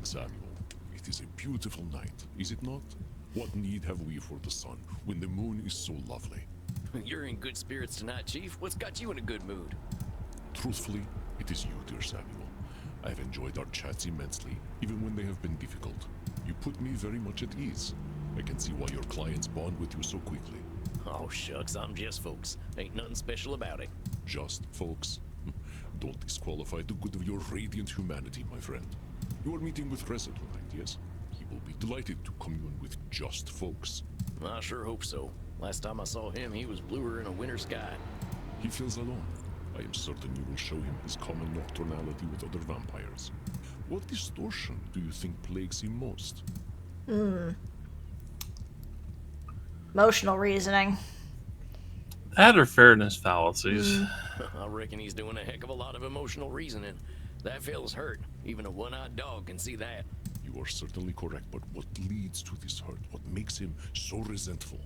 Samuel. It is a beautiful night, is it not? What need have we for the sun when the moon is so lovely? You're in good spirits tonight, Chief. What's got you in a good mood? Truthfully, it is you, dear Samuel. I have enjoyed our chats immensely, even when they have been difficult. You put me very much at ease. I can see why your clients bond with you so quickly. Oh, shucks, I'm just folks. Ain't nothing special about it. Just folks? Don't disqualify the good of your radiant humanity, my friend. You are meeting with Reza tonight, yes? He will be delighted to commune with just folks. I sure hope so. Last time I saw him, he was bluer in a winter sky. He feels alone. I am certain you will show him his common nocturnality with other vampires. What distortion do you think plagues him most? Emotional reasoning. That or fairness fallacies. I reckon he's doing a heck of a lot of emotional reasoning. That fella's hurt. Even a one-eyed dog can see that. You are certainly correct, but what leads to this hurt? What makes him so resentful?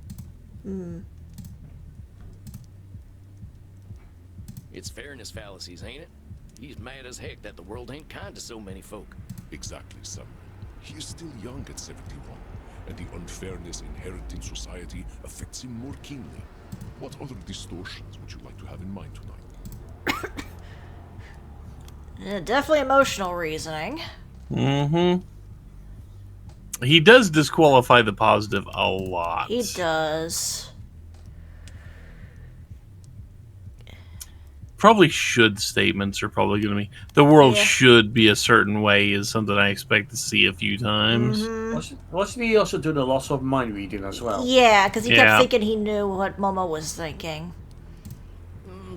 It's fairness fallacies, ain't it? He's mad as heck that the world ain't kind to so many folk. Exactly, Samuel. He is still young at 71, and the unfairness inherent in society affects him more keenly. What other distortions would you like to have in mind tonight? Definitely emotional reasoning. He does disqualify the positive a lot. He does. Probably should statements are probably going to be. The world Yeah. should be a certain way is something I expect to see a few times. Wasn't he also doing a lot of mind reading as well? Yeah, because he Yeah. kept thinking he knew what Momo was thinking.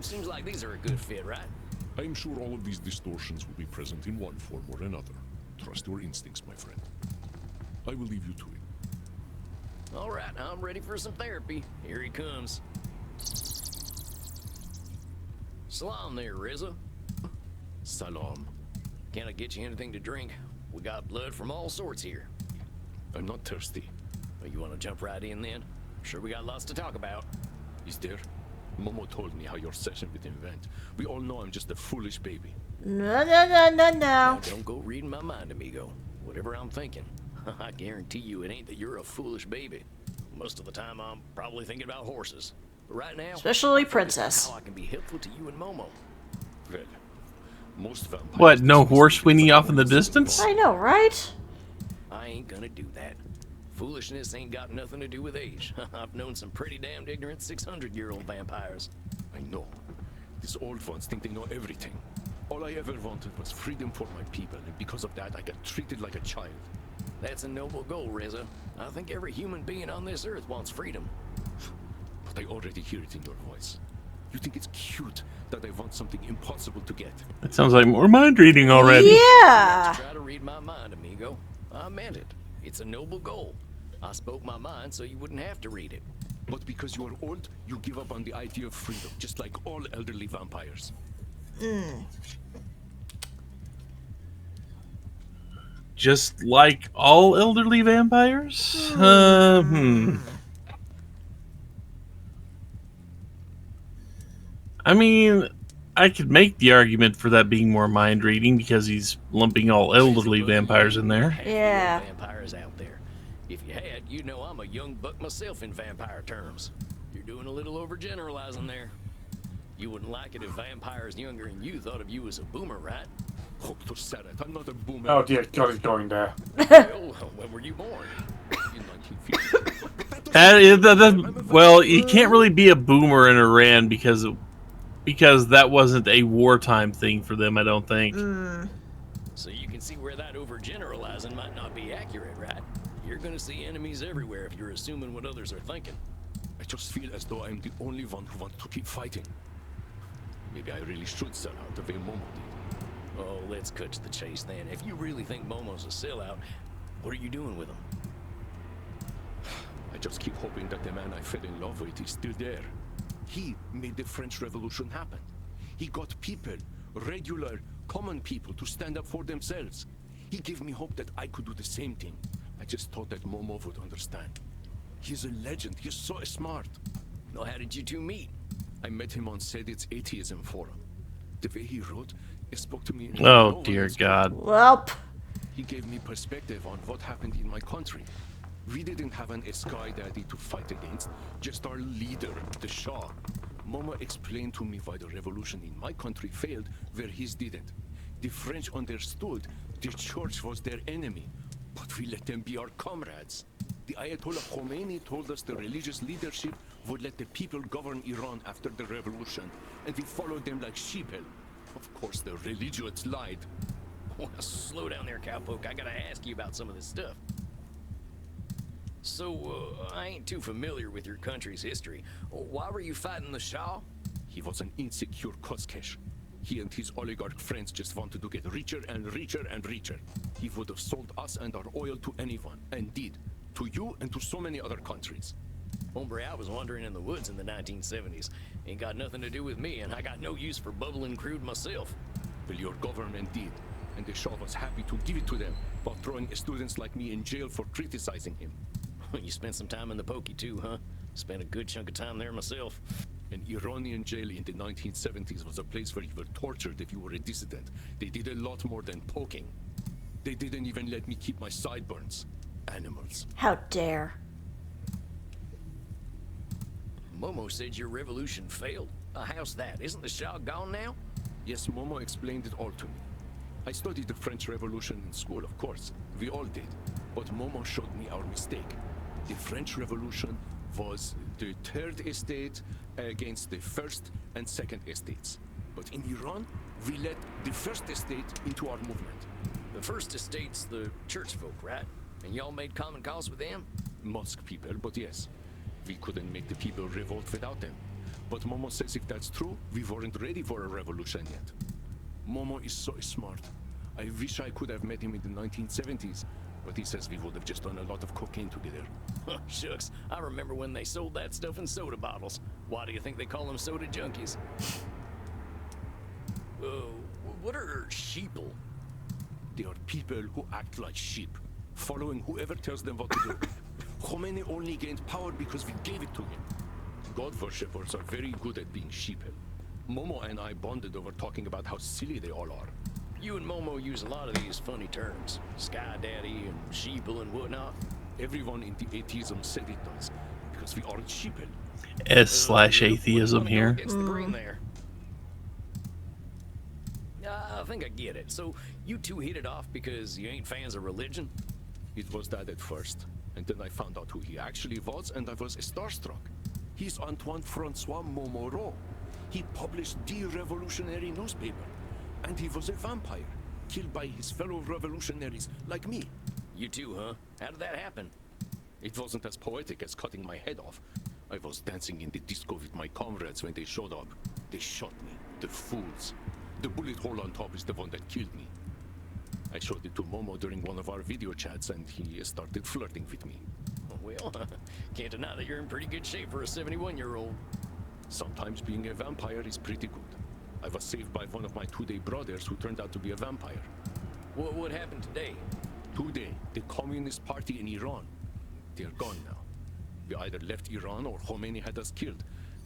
Seems like these are a good fit, right? I am sure all of these distortions will be present in one form or another. Trust your instincts, my friend. I will leave you to it. All right, I'm ready for some therapy. Here he comes. Salam there, Reza. Salam. Can I get you anything to drink? We got blood from all sorts here. I'm not thirsty. Well, you want to jump right in then? Sure, we got lots to talk about. Is there? Momo told me how your session with him went. We all know I'm just a foolish baby. No. Now, don't go reading my mind, amigo. Whatever I'm thinking, I guarantee you it ain't that you're a foolish baby. Most of the time, I'm probably thinking about horses. But right now, Especially I'm focused on Princess. how I can be helpful to you and Momo. Well, most vampires... What, no horse whinny off in the distance? I know, right? I ain't gonna do that. Foolishness ain't got nothing to do with age. I've known some pretty damned ignorant 600-year-old vampires. I know. These old ones think they know everything. All I ever wanted was freedom for my people, and because of that, I got treated like a child. That's a noble goal, Reza. I think every human being on this earth wants freedom. But I already hear it in your voice. You think it's cute that I want something impossible to get. It sounds like more mind reading already. Yeah. Try to read my mind, amigo. I meant it. It's a noble goal. I spoke my mind so you wouldn't have to read it. But because you are old, you give up on the idea of freedom, just like all elderly vampires. Just like all elderly vampires? I mean, I could make the argument for that being more mind reading because he's lumping all elderly vampires in there. Yeah. Vampires out there. If you had, you know I'm a young buck myself in vampire terms. You're doing a little overgeneralizing there. You wouldn't like it if vampires younger than you thought of you as a boomer, right? Dr. Sarat, I'm not a boomer. Oh dear God, he's going there. Well, when were you born? In 1950. Well, you can't really be a boomer in Iran because that wasn't a wartime thing for them, I don't think. So you can see where that overgeneralizing might not be accurate, right? You're gonna see enemies everywhere if you're assuming what others are thinking. I just feel as though I'm the only one who wants to keep fighting. Maybe I really should sell out the way Momo did. Oh, let's cut to the chase then. If you really think Momo's a sellout, what are you doing with him? I just keep hoping that the man I fell in love with is still there. He made the French Revolution happen. He got people, regular, common people, to stand up for themselves. He gave me hope that I could do the same thing. I just thought that Momo would understand. He's a legend. He's so smart. Well, how did you two meet? I met him on Sedit's atheism forum. The way he wrote, it spoke to me. Oh, dear God. Welp. He gave me perspective on what happened in my country. We didn't have an sky daddy to fight against, just our leader, the Shah. Momo explained to me why the revolution in my country failed where his didn't. The French understood the church was their enemy, but we let them be our comrades. The Ayatollah Khomeini told us the religious leadership would let the people govern Iran after the revolution, and we followed them like sheep. Of course, the religions lied. Well, slow down there, cowpoke. I gotta ask you about some of this stuff. So, I ain't too familiar with your country's history. Why were you fighting the Shah? He was an insecure Koschesh. He and his oligarch friends just wanted to get richer and richer and richer. He would have sold us and our oil to anyone, and did. To you and to so many other countries. Hombre, I was wandering in the woods in the 1970s. Ain't got nothing to do with me, and I got no use for bubbling crude myself. Well, your government did, and the Shah was happy to give it to them, while throwing students like me in jail for criticizing him. You spent some time in the pokey too, huh? Spent a good chunk of time there myself. An Iranian jail in the 1970s was a place where you were tortured if you were a dissident. They did a lot more than poking. They didn't even let me keep my sideburns. Animals. How dare. Momo said your revolution failed. How's that? Isn't the Shah gone now? Yes, Momo explained it all to me. I studied the French Revolution in school, of course. We all did. But Momo showed me our mistake. The French Revolution was the third estate against the first and second estates. But in Iran, we let the first estate into our movement. The first estate's the church folk, right? And y'all made common cause with them? Mosque people, but yes. We couldn't make the people revolt without them. But Momo says if that's true, we weren't ready for a revolution yet. Momo is so smart. I wish I could have met him in the 1970s, but he says we would have just done a lot of cocaine together. Shucks, I remember when they sold that stuff in soda bottles. Why do you think they call them soda junkies? What are sheeple? They are people who act like sheep, following whoever tells them what to do. Khomeini only gained power because we gave it to him. God worshippers are very good at being sheeple. Momo and I bonded over talking about how silly they all are. You and Momo use a lot of these funny terms. Sky Daddy and sheeple and whatnot. Everyone in the atheism said it does, because we aren't sheeple. S/atheism here. Against the green there. I think I get it. So, you two hit it off because you ain't fans of religion? It was that at first, and then I found out who he actually was, and I was starstruck. He's Antoine Francois Momoro. He published the revolutionary newspaper, and he was a vampire, killed by his fellow revolutionaries like me. You too, huh? How did that happen? It wasn't as poetic as cutting my head off. I was dancing in the disco with my comrades when they showed up. They shot me, the fools. The bullet hole on top is the one that killed me. I showed it to Momo during one of our video chats, and he started flirting with me. Well, can't deny that you're in pretty good shape for a 71-year-old. Sometimes being a vampire is pretty good. I was saved by one of my two-day brothers who turned out to be a vampire. What happened today? Today, the Communist Party in Iran. They're gone now. We either left Iran or Khomeini had us killed.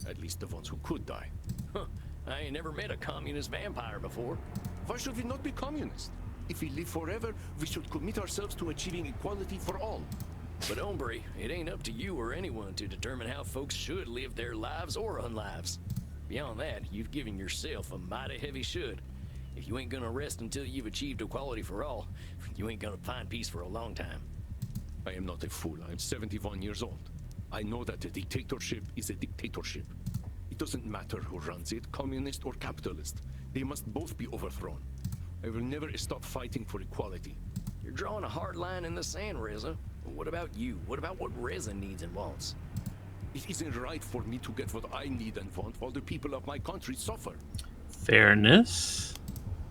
At least the ones who could die. Huh. I ain't never met a communist vampire before. Why should we not be communist? If we live forever, we should commit ourselves to achieving equality for all. But hombre, it ain't up to you or anyone to determine how folks should live their lives or unlives. Beyond that, you've given yourself a mighty heavy should. If you ain't gonna rest until you've achieved equality for all, you ain't gonna find peace for a long time. I am not a fool. I'm 71 years old. I know that a dictatorship is a dictatorship. It doesn't matter who runs it, communist or capitalist. They must both be overthrown. I will never stop fighting for equality. You're drawing a hard line in the sand, Reza. What about you? What about what Reza needs and wants? It isn't right for me to get what I need and want while the people of my country suffer. Fairness.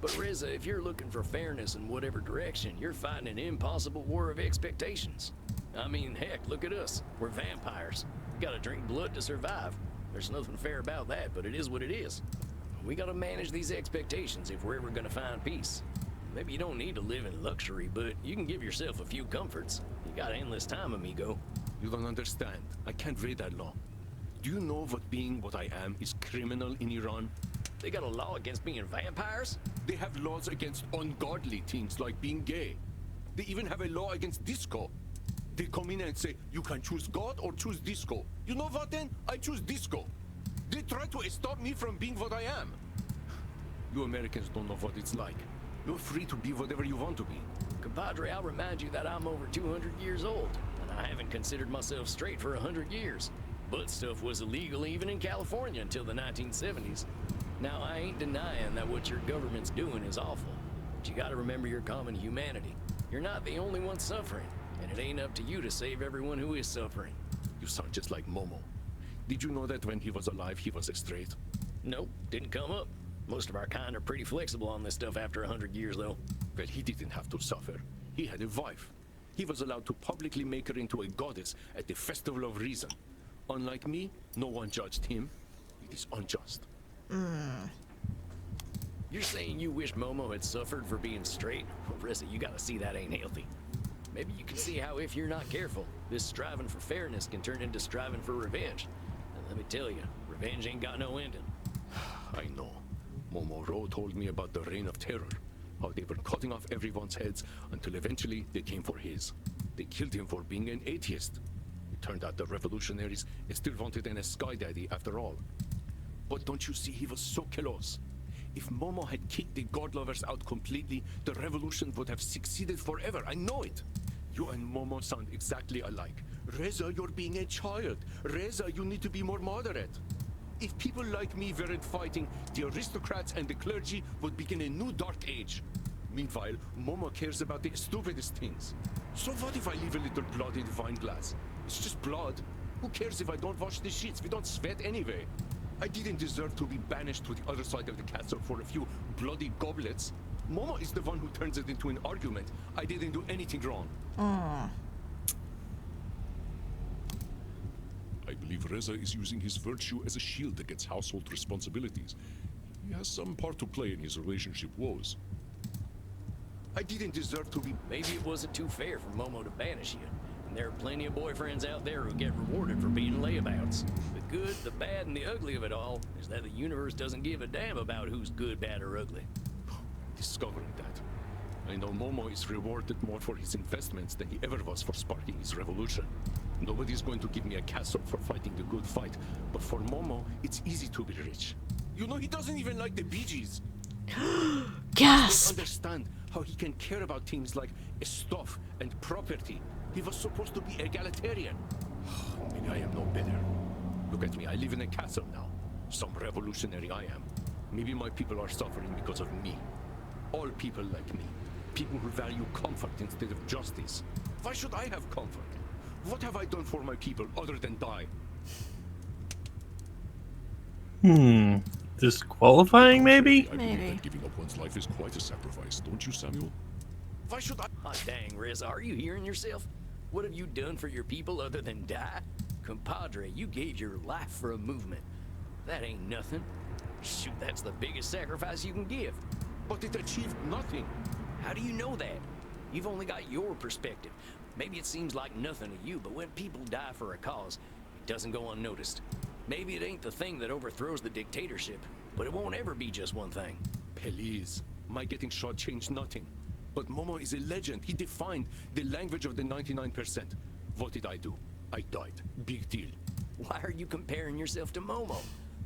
But Reza, if you're looking for fairness in whatever direction, you're fighting an impossible war of expectations. I mean, heck, look at us. We're vampires. We gotta drink blood to survive. There's nothing fair about that, but it is what it is. We gotta manage these expectations if we're ever gonna find peace. Maybe you don't need to live in luxury, but you can give yourself a few comforts. You got endless time, amigo. You don't understand. I can't wait that long. Do you know what being what I am is criminal in Iran? They got a law against being vampires? They have laws against ungodly things like being gay. They even have a law against disco. They come in and say, you can choose God or choose disco. You know what then? I choose disco. They try to stop me from being what I am. You Americans don't know what it's like. You're free to be whatever you want to be. Compadre, I'll remind you that I'm over 200 years old, and I haven't considered myself straight for 100 years. Butt stuff was illegal even in California until the 1970s. Now, I ain't denying that what your government's doing is awful, but you gotta remember your common humanity. You're not the only one suffering, and it ain't up to you to save everyone who is suffering. You sound just like Momo. Did you know that when he was alive, he was straight? Nope, didn't come up. Most of our kind are pretty flexible on this stuff after 100 years, though. Well, he didn't have to suffer. He had a wife. He was allowed to publicly make her into a goddess at the Festival of Reason. Unlike me, no one judged him. It is unjust. You're saying you wish Momo had suffered for being straight? Well, Rissa, you gotta see that ain't healthy. Maybe you can see how if you're not careful, this striving for fairness can turn into striving for revenge. And let me tell you, revenge ain't got no ending. I know. Momo Ro told me about the Reign of Terror. How they were cutting off everyone's heads until eventually they came for his. They killed him for being an atheist. It turned out the revolutionaries still wanted a sky daddy after all. But don't you see, he was so close. If Momo had kicked the god lovers out completely, the revolution would have succeeded forever. I know it. You and Momo sound exactly alike. Reza, you're being a child. Reza, you need to be more moderate. If people like me weren't fighting, the aristocrats and the clergy would begin a new dark age. Meanwhile, Momo cares about the stupidest things. So what if I leave a little blood in the wine glass? It's just blood. Who cares if I don't wash the sheets? We don't sweat anyway. I didn't deserve to be banished to the other side of the castle for a few bloody goblets. Momo is the one who turns it into an argument. I didn't do anything wrong. I believe Reza is using his virtue as a shield against household responsibilities. He has some part to play in his relationship woes. I didn't deserve to be... Maybe it wasn't too fair for Momo to banish you. And there are plenty of boyfriends out there who get rewarded for being layabouts. The good, the bad, and the ugly of it all is that the universe doesn't give a damn about who's good, bad, or ugly. Discovering that. I know Momo is rewarded more for his investments than he ever was for sparking his revolution. Nobody's going to give me a castle for fighting the good fight, but for Momo, it's easy to be rich. You know, he doesn't even like the Bee Gees. I Gasp. don't understand how he can care about things like stuff and property. He was supposed to be egalitarian. Maybe I am no better. Look at me, I live in a castle now. Some revolutionary I am. Maybe my people are suffering because of me. All people like me. People who value comfort instead of justice. Why should I have comfort? What have I done for my people other than die? Disqualifying, maybe? I Maybe. believe that giving up one's life is quite a sacrifice, don't you, Samuel? Why should I? Hot dang, Riz, are you hearing yourself? What have you done for your people other than die? Compadre, you gave your life for a movement. That ain't nothing. Shoot, that's the biggest sacrifice you can give. But it achieved nothing. How do you know that? You've only got your perspective. Maybe it seems like nothing to you, but when people die for a cause, it doesn't go unnoticed. Maybe it ain't the thing that overthrows the dictatorship, but it won't ever be just one thing. Please, my getting shot changed nothing. But Momo is a legend. He defined the language of the 99%. What did I do? I died. Big deal. Why are you comparing yourself to Momo?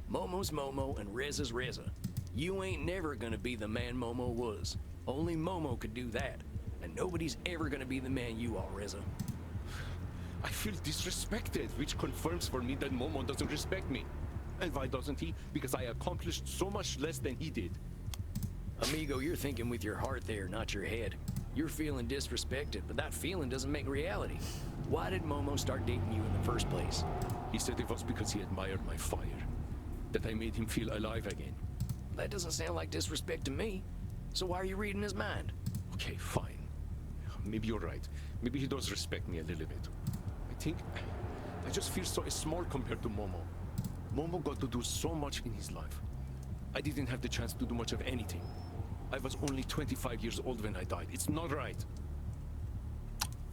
Momo's Momo and Reza's Reza. You ain't never gonna be the man Momo was. Only Momo could do that. And nobody's ever gonna be the man you are, Reza. I feel disrespected, which confirms for me that Momo doesn't respect me. And why doesn't he? Because I accomplished so much less than he did. Amigo, you're thinking with your heart there, not your head. You're feeling disrespected, but that feeling doesn't make reality. Why did Momo start dating you in the first place? He said it was because he admired my fire. That I made him feel alive again. That doesn't sound like disrespect to me. So why are you reading his mind? Okay, fine. Maybe you're right. Maybe he does respect me a little bit. I just feel so small compared to Momo. Momo got to do so much in his life. I didn't have the chance to do much of anything. I was only 25 years old when I died. It's not right.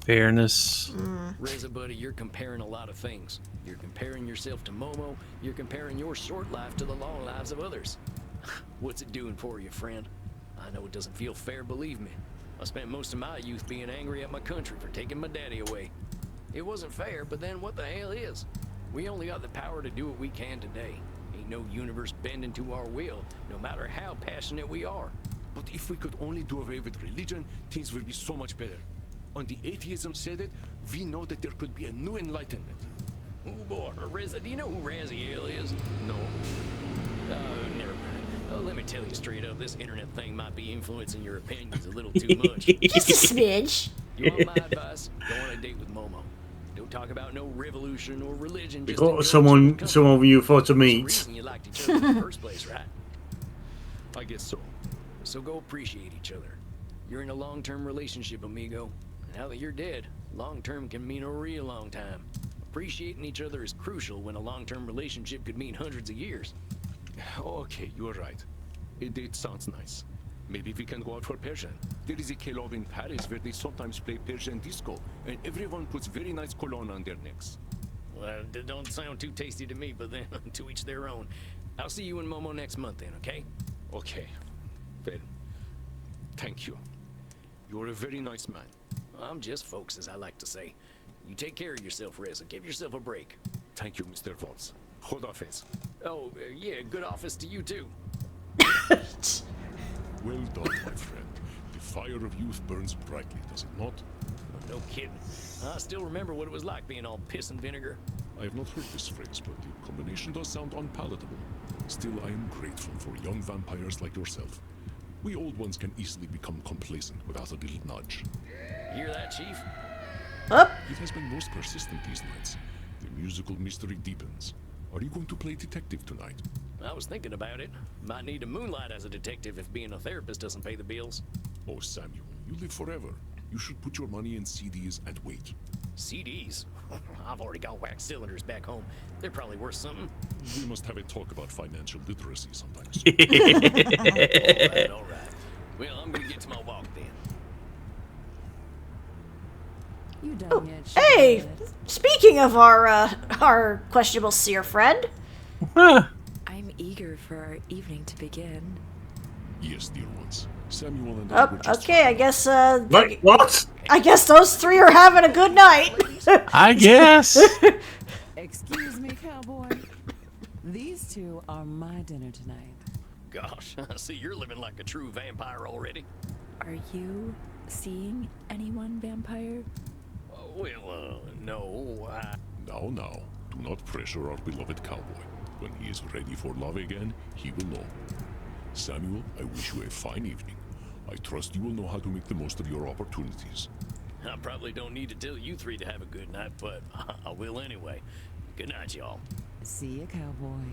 Fairness. Reza, buddy, you're comparing a lot of things. You're comparing yourself to Momo. You're comparing your short life to the long lives of others. What's it doing for you, friend? I know it doesn't feel fair, believe me. I spent most of my youth being angry at my country for taking my daddy away. It wasn't fair, but then what the hell is? We only got the power to do what we can today. Ain't no universe bending to our will, no matter how passionate we are. But if we could only do away with religion, things would be so much better. On the atheism said it, we know that there could be a new enlightenment. Oh boy, Reza, do you know who Raziel is? No. Never mind. Let me tell you straight up, this internet thing might be influencing your opinions a little too much. Just a smidge. You want my advice? Go on a date with Momo. Don't talk about no revolution or religion. You Just got enjoy someone each other's someone you thought to company. meet. There's a reason you liked each other in the first place, right? I guess so. So go appreciate each other. You're in a long-term relationship, amigo. Now that you're dead, long-term can mean a real long time. Appreciating each other is crucial when a long-term relationship could mean hundreds of years. Okay, you're right. A date sounds nice. Maybe we can go out for Persian. There is a club in Paris where they sometimes play Persian disco, and everyone puts very nice cologne on their necks. Well, it don't sound too tasty to me, but then to each their own. I'll see you in Momo next month then, okay? Okay. Well, thank you. You're a very nice man. I'm just folks, as I like to say. You take care of yourself, Reza. Give yourself a break. Thank you, Mr. Waltz. Hold office. Oh, yeah, good office to you too. Well done, my friend. The fire of youth burns brightly, does it not? No kidding. I still remember what it was like being all piss and vinegar. I have not heard this phrase, but the combination does sound unpalatable. Still, I am grateful for young vampires like yourself. We old ones can easily become complacent without a little nudge. Hear that, Chief? Up. It has been most persistent these nights. The musical mystery deepens. Are you going to play detective tonight? I was thinking about it. Might need to moonlight as a detective if being a therapist doesn't pay the bills. Oh, Samuel, you live forever. You should put your money in CDs and wait. CDs? I've already got wax cylinders back home. They're probably worth something. We must have a talk about financial literacy sometimes. All right. Well, I'm gonna get to my walk then. You done Oh, yet? hey! Charlotte? Speaking of our questionable seer friend. Huh. I'm eager for our evening to begin. Yes, dear ones. Samuel and I Oh, were just okay, I guess Wait, what? I guess those three are having a good night. I guess. Excuse me, cowboy. These two are my dinner tonight. Gosh, I see you're living like a true vampire already. Are you seeing anyone, vampire? Well, no. Now, do not pressure our beloved cowboy. When he is ready for love again, he will know. Samuel, I wish you a fine evening. I trust you will know how to make the most of your opportunities. I probably don't need to tell you three to have a good night, but I will anyway. Good night, y'all. See ya, cowboy.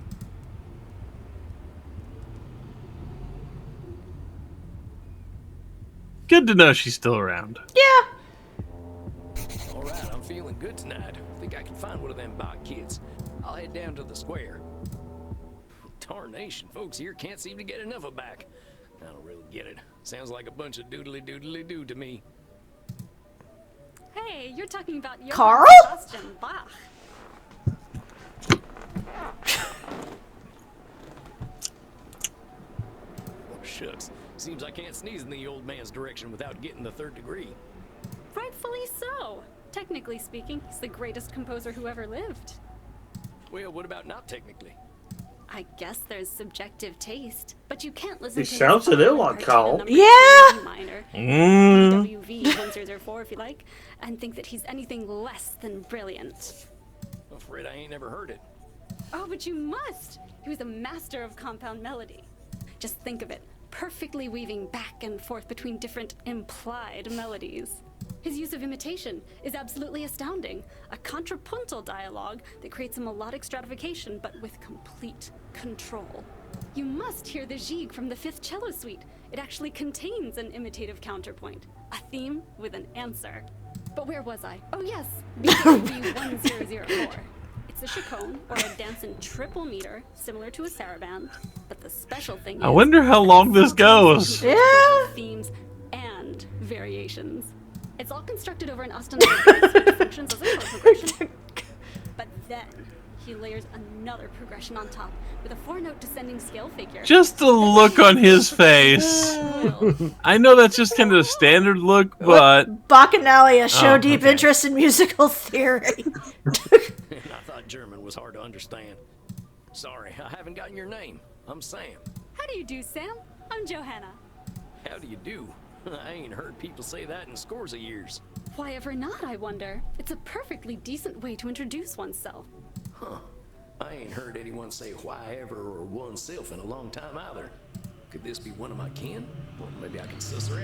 Good to know she's still around. Yeah. All right, I'm feeling good tonight. Think I can find one of them bot kids. I'll head down to the square. Tarnation, folks here can't seem to get enough of back. I don't really get it. Sounds like a bunch of doodly-doodly-doo to me. Hey, you're talking about Johann Carl? Sebastian Bach. Oh, shucks. Seems I can't sneeze in the old man's direction without getting the third degree. Rightfully so. Technically speaking, he's the greatest composer who ever lived. Well, what about not technically? I guess there's subjective taste, but you can't listen It to sounds a little like Carl. Yeah. Minor, Mm. WV 1004 if you like, and think that he's anything less than brilliant. I'm afraid I ain't never heard it. Oh, but you must! He was a master of compound melody. Just think of it, perfectly weaving back and forth between different implied melodies. His use of imitation is absolutely astounding. A contrapuntal dialogue that creates a melodic stratification, but with complete control. You must hear the Gigue from the 5th cello suite. It actually contains an imitative counterpoint, a theme with an answer. But where was I? Oh yes, BW 1004. It's a chaconne, or a dance in triple meter, similar to a saraband. But the special thing I wonder how long this goes. Yeah. Themes and variations. It's all constructed over an ostinato base, which functions as a chord progression. But then, he layers another progression on top with a 4-note descending scale figure. Just the look on his face. I know that's just kind of a standard look, but... Bacchanalia show deep okay. interest in musical theory. I thought German was hard to understand. Sorry, I haven't gotten your name. I'm Sam. How do you do, Sam? I'm Johanna. How do you do? I ain't heard people say that in scores of years. Why ever not, I wonder? It's a perfectly decent way to introduce oneself. Huh. I ain't heard anyone say why ever or oneself in a long time either. Could this be one of my kin? Well, maybe I can suss her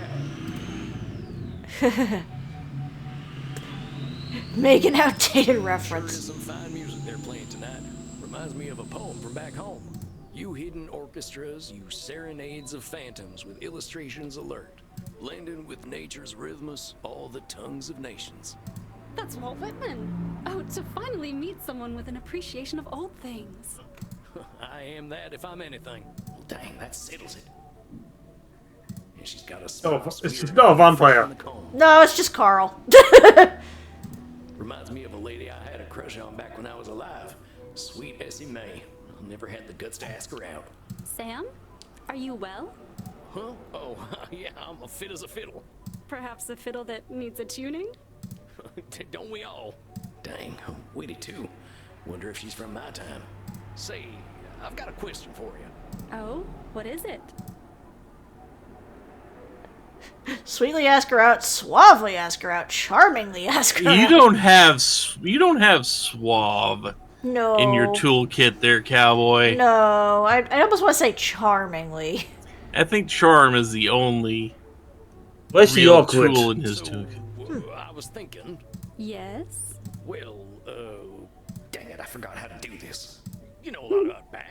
out. Make an outdated Sure reference. is some fine music they're playing tonight. Reminds me of a poem from back home. You hidden orchestras, you serenades of phantoms with illustrations alert, blending with nature's rhythms, all the tongues of nations. That's Walt Whitman. Oh, to finally meet someone with an appreciation of old things. I am that if I'm anything. Well, dang, that settles it. And she's got a It's not a vampire. No, it's just Carl. Reminds me of a lady I had a crush on back when I was alive. Sweet Essie May. I never had the guts to ask her out. Sam? Are you well? Huh? Oh, yeah, I'm a fit as a fiddle. Perhaps a fiddle that needs a tuning? Don't we all? Dang, witty too. Wonder if she's from my time. Say, I've got a question for you. Oh, what is it? Sweetly ask her out, suavely ask her out, charmingly ask her You out. don't have suave No. in your toolkit there, cowboy. No, I almost want to say charmingly. I think charm is the only Where's the real awkward? tool in his So, toolkit. I was thinking, Yes? well, dang it, I forgot how to do this. You know a lot about Bach.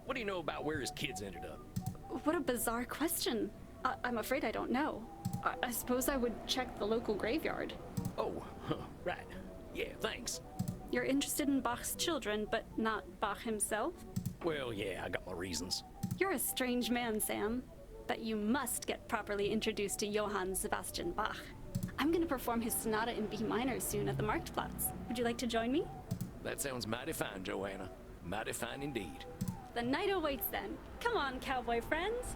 What do you know about where his kids ended up? What a bizarre question. I'm afraid I don't know. I suppose I would check the local graveyard. Oh, right. Yeah, thanks. You're interested in Bach's children, but not Bach himself? Well, yeah, I got my reasons. You're a strange man, Sam. But you must get properly introduced to Johann Sebastian Bach. I'm gonna perform his sonata in B minor soon at the Marktplatz. Would you like to join me? That sounds mighty fine, Joanna. Mighty fine indeed. The night awaits then. Come on, cowboy friends.